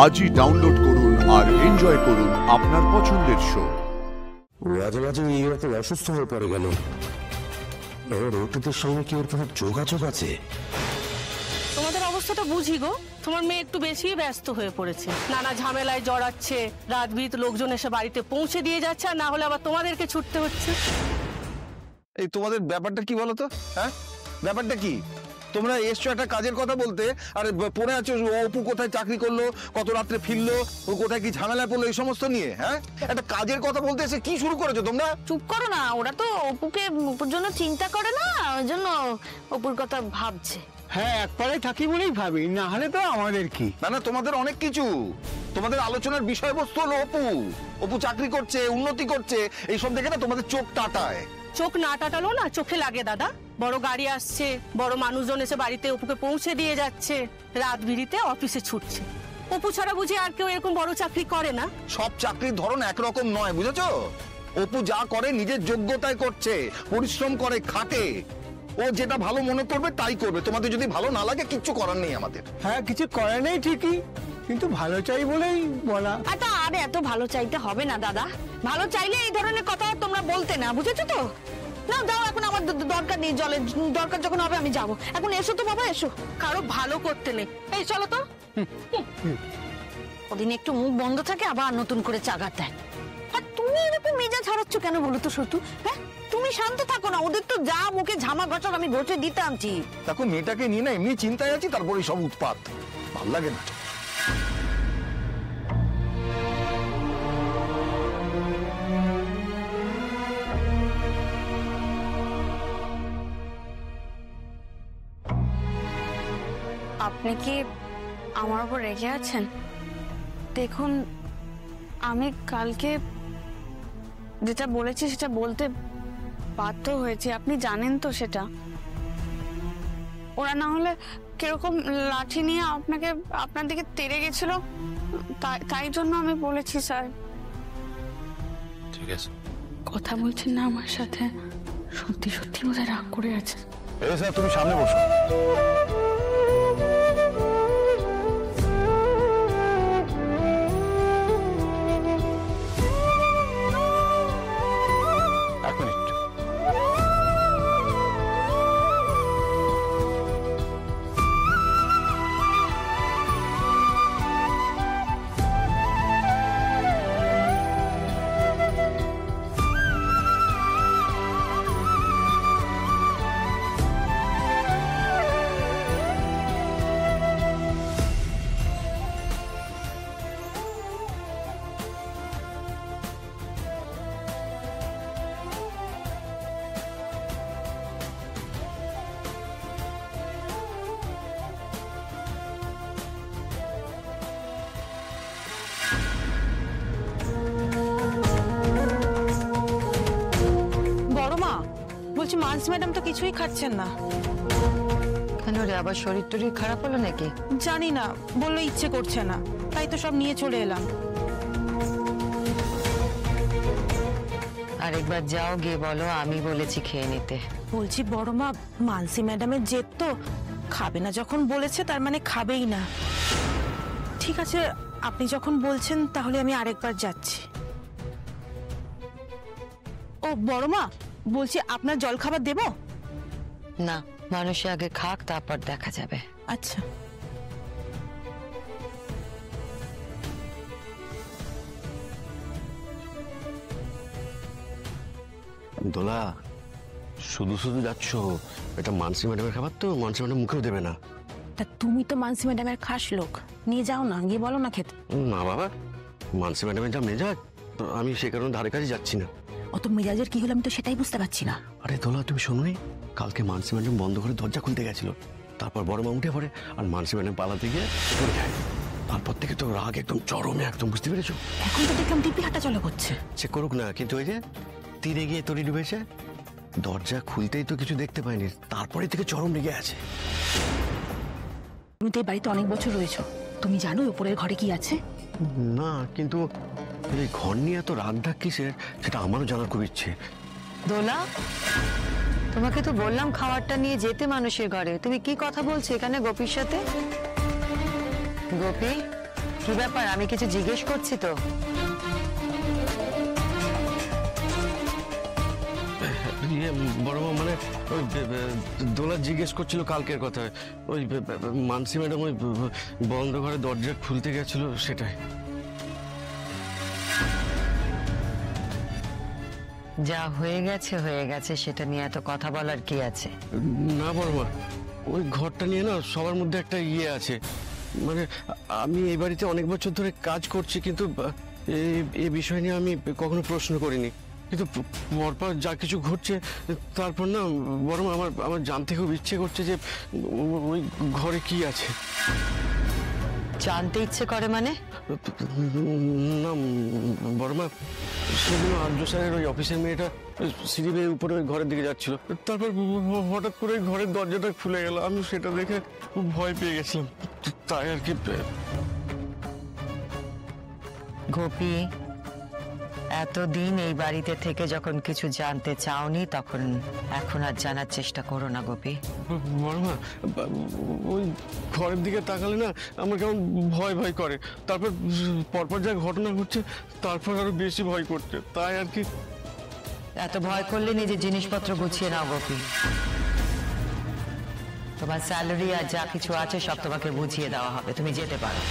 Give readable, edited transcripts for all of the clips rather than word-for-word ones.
আজই ডাউনলোড করুন আর এনজয় করুন আপনার পছন্দের শো। মাঝে মাঝে এই রকম অসুস্থ হয়ে পড়ে গেল। রোটিদের সঙ্গে কি ওর কোনো যোগাযোগ আছে? তোমাদের অবস্থাটা বুঝি গো, তোমার মেয়ে একটু বেশি ব্যস্ত হয়ে পড়েছে, নানা ঝামেলায় জড়াচ্ছে, রাত বিরাত লোকজন এসে বাড়িতে পৌঁছে দিয়ে যাচ্ছে, আর না হলে আবার তোমাদেরকে ছুটতে হচ্ছে। এই তোমাদের ব্যাপারটা কি বলো তো? হ্যাঁ, ব্যাপারটা কি? তোমরা এসছো একটা কাজের কথা বলতে, আর পড়ে আছো অপু কোথায় চাকরি করলো, কত রাত্রে ফিরলো, ও কোথায় কি ঝামেলায় পড়লো, এই সমস্ত নিয়ে। হ্যাঁ, একটা কাজের কথা বলতে এসে কি শুরু করেছো তোমরা? চুপ করো না, ওরা তো অপুর জন্য চিন্তা করে না, ওই জন্য অপুর কথা ভাবছে। হ্যাঁ, এক পাড়ায় থাকি বলেই ভাবি, না হলে তো আমাদের কি। না না, তোমাদের অনেক কিছু, তোমাদের আলোচনার বিষয়বস্তু হলো অপু। অপু চাকরি করছে, উন্নতি করছে, এইসব দেখে না তোমাদের চোখ টাটায়। চোখ না টাটালো না, চোখে লাগে দাদা। বড় গাড়ি আসছে, বড় মানুষজন এসে বাড়িতে অপুকে পৌঁছে দিয়ে যাচ্ছে, রাত বিরিতে অফিসে ছুটছে। অপু ছাড়া বুঝি আর কেউ এরকম বড় চাকরি করে না? সব চাকরির ধরন একরকম নয়, বুঝেছো? অপু যা করে নিজের যোগ্যতায় করছে, পরিশ্রম করে, খাটে। ও যেটা ভালো মনে করবে তাই করবে। তোমাদের যদি ভালো না লাগে কিচ্ছু করার নেই আমাদের। হ্যাঁ, কিছু করে নেই ঠিকই, কিন্তু ভালো চাই বলেই বলা। আচ্ছা, আরে এত ভালো চাইতে হবে না দাদা, ভালো চাইলে এই ধরনের কথা তোমরা বলতে না, বুঝেছো তো? না যাও, এখন আমার দরকার নেই, জলের দরকার যখন হবে আমি যাবো। এখন এসো তো বাবা, এসো। কারো ভালো করতে নেই, এই চলো তো। ওদিন একটু মুখ বন্ধ থাকে, আবার নতুন করে চাগার দেয়। আর তুমি এরকম মেজাজ হারাচ্ছ কেন বলো তো সতু? হ্যাঁ, তুমি শান্ত থাকো না, ওদের তো যা মুখে ঝামা ঘষার আমি ঘষে দিতাম। দেখো, মেয়েটাকে নিয়ে না এমনি চিন্তায় আছি, তারপরে সব উৎপাত ভাল লাগে না। আপনি কি আমার উপর রেগে আছেন? দেখুন, আমি কালকে যেটা বলেছি সেটা বলতে বাধ্য হয়েছি, আপনি জানেন তো সেটা। ওরা না হলে কিরকম লাঠি নিয়ে আপনার দিকে তেড়ে গেছিল, তাই জন্য আমি বলেছি। স্যার, ঠিক আছে, কথা বলছেন না আমার সাথে? সত্যি সত্যি বোধহয় রাগ করে আছে। এই স্যার, তুমি সামনে বসো। এক মিনিট। বলছি মানসি ম্যাডাম তো কিছুই খাচ্ছেন না। কেন রে, আবার শরীর টরীর খারাপ হলো নাকি? জানি না, বললো ইচ্ছে করছে না, তাই তো সব নিয়ে চলে এলাম। আরেকবার যাও, গিয়ে বলো আমি বলেছি খেয়ে নিতে। বলছি বড় মা, মানসি ম্যাডামের জেদ তো, খাবে না যখন বলেছে তার মানে খাবেই না। ঠিক আছে, আপনি যখন বলছেন তাহলে আমি আরেকবার যাচ্ছি। ও বড় মা, বলছি আপনার জল খাবার দেব? না, মানুষ আগে খাক, তারপর দেখা যাবে। আচ্ছা। দোলা, শুধু শুধু যাচ্ছ, এটা মানসি ম্যাডামের খাবার তো, মানসি ম্যাডাম মুখেও দেবে না। তা তুমি তো মানসি ম্যাডামের খাস লোক, নিয়ে যাও না, গিয়ে বলো না খেতে। না বাবা, মানসি ম্যাডামের যা মেজাজ, তো আমি সে কারণে ধারে কাছে যাচ্ছি না। অত মেজাজের কি হলো আমি তো সেটাই বুঝতে পারছি না। আরে দোলা, তুমি শোনোনি, কালকে মানসি ম্যাডাম বন্ধ করে দরজা খুলতে গেছিল, তারপর বড় মা উঠে পড়ে, আর মানসি ম্যাডাম পালাতে গিয়ে পড়ে যায়। তারপর থেকে তো রাগ একদম চরমে, একদম, বুঝতে পেরেছো? এখন তো দেখলাম দিব্যি হাঁটা চলা করছে। সে করুক না, কিন্তু ওই যে তীরে গিয়ে তরি ডুবেছে, দরজা খুলতেই তো কিছু দেখতে পাইনি, তারপরে থেকে চরম রেগে আছে। তুমি তো এই বাড়িতে অনেক বছর রয়েছো, তুমি জানো উপরের ঘরে কি আছে? না, কিন্তু এই ঘর নিয়ে এত রাগ ঢাক কিসের সেটা আমারও জানার খুব ইচ্ছে। দোলা, তোমাকে তো বললাম খাবারটা নিয়ে যেতে মানুষের ঘরে, তুমি কি কথা বলছো এখানে গোপীর সাথে? গোপী, কি ব্যাপার, আমি কিছু জিজ্ঞেস করছি তো? ইয়ে বড় মা, মানে ওই দোলা জিজ্ঞেস করছিল কালকের কথা, ওই মানসি ম্যাডাম ওই বন্ধ ঘরে দরজা খুলতে গেছিল, সেটাই। যা হয়ে গেছে, সেটা নিয়ে এত কথা বলার কি আছে? না বড় মা, ওই ঘরটা নিয়ে না সবার মধ্যে একটা ইয়ে আছে। মানে আমি এই বাড়িতে অনেক বছর ধরে কাজ করছি, কিন্তু এই বিষয় নিয়ে আমি কখনো প্রশ্ন করিনি, কিন্তু পরপর যা কিছু ঘটছে তারপর না বড় মা, আমার জানতে খুব ইচ্ছে করছে যে ওই ঘরে কি আছে। জানতে ইচ্ছে করে মানে? না বড় মা, সেদিন আর্য স্যারের ওই অফিসের মেয়েটা সিঁড়ি বেয়ে উপরে ওই ঘরের দিকে যাচ্ছিল, তারপর হঠাৎ করে ঘরের দরজাটা খুলে গেল। আমি সেটা দেখে খুব ভয় পেয়ে গেছিলাম, তাই আর কি। গোপী, এতদিন এই বাড়িতে থেকে যখন কিছু জানতে চাওনি, তখন এখন আর জানার চেষ্টা করো না গোপী। বড় মা, ওই ঘরের দিকে তাকালে না আমার কেমন ভয় ভয় করে, তারপর পরপর যা ঘটনা ঘটছে তারপর আরো বেশি ভয় করছে, তাই আর কি। এত ভয় করলে নিজের জিনিসপত্র গুছিয়ে নাও গোপী। তোমার স্যালারি আর যা কিছু আছে সব তোমাকে বুঝিয়ে দেওয়া হবে, তুমি যেতে পারো।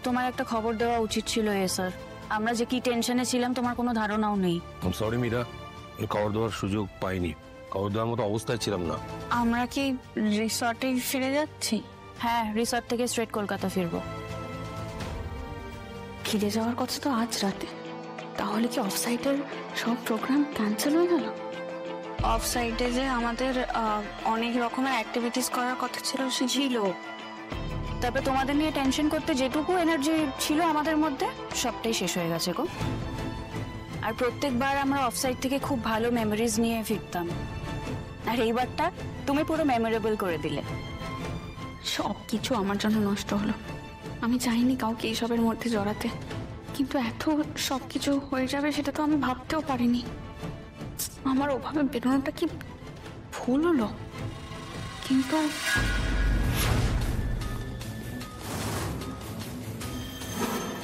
তোমার একটা খবর দেওয়া উচিত ছিল স্যার। আমরা যে কি টেনশনে ছিলাম তোমার কোনো ধারণাও নেই। সরি মীরা, খবর দেওয়ার সুযোগ পাইনি, খবর দেওয়ার মতো অবস্থায় ছিলাম না। আমরা কি রিসর্টে ফিরে যাচ্ছি? হ্যাঁ, রিসর্ট থেকে স্ট্রেট কলকাতা ফিরবো। ফিরে যাওয়ার কথা তো আজ রাতে, তাহলে কি অফসাইটের সব প্রোগ্রাম ক্যান্সেল হয়ে গেল? অফসাইটে যে আমাদের অনেক রকমের অ্যাক্টিভিটিস করার কথা ছিল সে ছিল, তারপর তোমাদের নিয়ে টেনশন করতে যেটুকু এনার্জি ছিল আমাদের মধ্যে সবটাই শেষ হয়ে গেছে গো। আর প্রত্যেকবার আমরা অফসাইট থেকে খুব ভালো মেমোরিজ নিয়ে ফিরতাম, আর এইবারটা তুমি পুরো মেমোরেবল করে দিলে। সব কিছু আমার জন্য নষ্ট হলো। আমি চাইনি কাউকে এইসবের মধ্যে জড়াতে, কিন্তু এত সব কিছু হয়ে যাবে সেটা তো আমি ভাবতেও পারিনি। আমার ওভাবে বেরোনোটা কি ভুল হলো? কিন্তু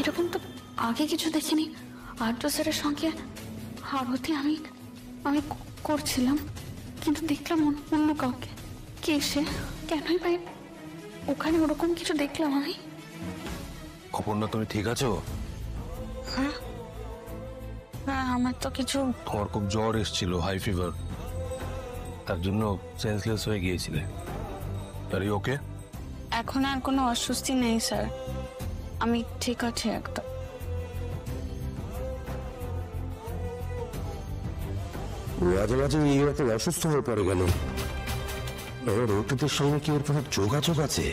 এরকম তো আগে কিছু দেখিনি। আর্য স্যারের সঙ্গে আরতি আমি করছিলাম, কিন্তু দেখলাম অন্য কাউকে। কে সে? কেনই ভাই ওখানে ওরকম কিছু দেখলাম আমি? অপর্ণা, তুমি ঠিক আছো? হ্যাঁ, আমার তো কিছু। তোমার খুব জ্বর এসেছিল, হাই ফিভার, তার জন্য সেন্সলেস হয়ে গিয়েছিলে। আর ওকে? এখন আর কোনো অস্বস্তি নেই স্যার, আমি ঠিক আছি একদম। মাঝে মাঝে এই অসুস্থ হয়ে পড়ে কেন? রোগীদের সঙ্গে কি ওর কোনো যোগাযোগ আছে?